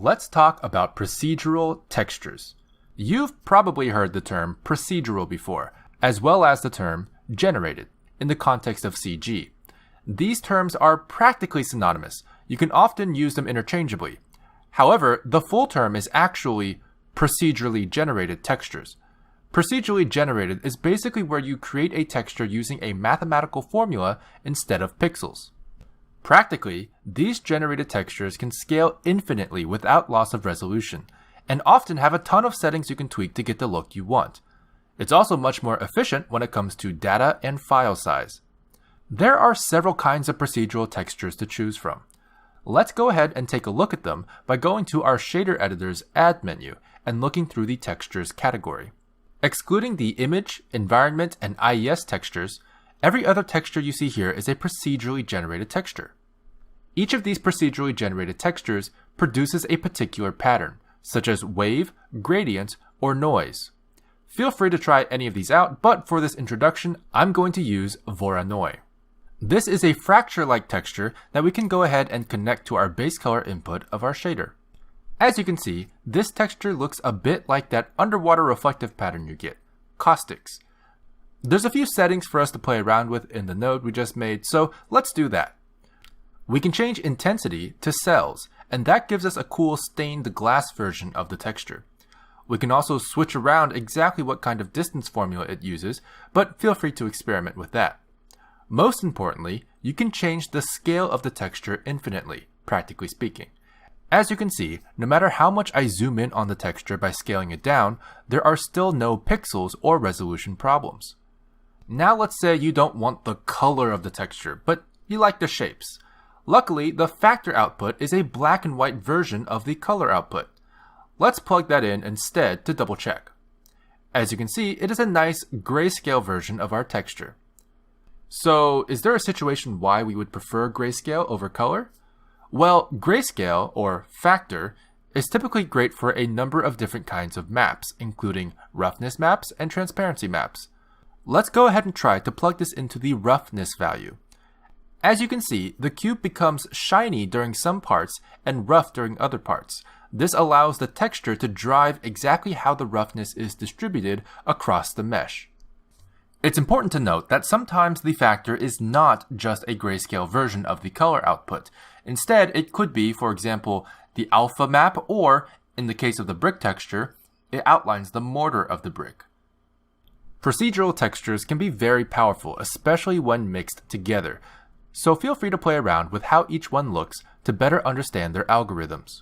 let's talk about procedural textures. You've probably heard the term procedural before, as well as the term generated, in the context of CG. These terms are practically synonymous. You can often use them interchangeably. However, the full term is actually procedurally generated textures. Procedurally generated is basically where you create a texture using a mathematical formula instead of pixels. Practically, these generated textures can scale infinitely without loss of resolution, and often have a ton of settings you can tweak to get the look you want. It's also much more efficient when it comes to data and file size. There are several kinds of procedural textures to choose from. Let's go ahead and take a look at them by going to our shader editor's Add menu and looking through the Textures category. Excluding the Image, Environment, and IES textures, every other texture you see here is a procedurally generated texture. Each of these procedurally generated textures produces a particular pattern, such as wave, gradient, or noise. Feel free to try any of these out, but for this introduction, I'm going to use Voronoi. This is a fracture-like texture that we can go ahead and connect to our base color input of our shader. As you can see, this texture looks a bit like that underwater reflective pattern you get, caustics. There's a few settings for us to play around with in the node we just made, so let's do that. We can change intensity to cells, and that gives us a cool stained glass version of the texture. We can also switch around exactly what kind of distance formula it uses, but feel free to experiment with that. Most importantly, you can change the scale of the texture infinitely, practically speaking. As you can see, no matter how much I zoom in on the texture by scaling it down, there are still no pixels or resolution problems. Now let's say you don't want the color of the texture, but you like the shapes. Luckily, the factor output is a black and white version of the color output. Let's plug that in instead to double check. As you can see, it is a nice grayscale version of our texture. So, is there a situation why we would prefer grayscale over color? Well, grayscale, or factor, is typically great for a number of different kinds of maps, including roughness maps and transparency maps. Let's go ahead and try to plug this into the roughness value. As you can see, the cube becomes shiny during some parts and rough during other parts. This allows the texture to drive exactly how the roughness is distributed across the mesh. It's important to note that sometimes the factor is not just a grayscale version of the color output. Instead, it could be, for example, the alpha map, or, in the case of the brick texture, it outlines the mortar of the brick. Procedural textures can be very powerful, especially when mixed together, so feel free to play around with how each one looks to better understand their algorithms.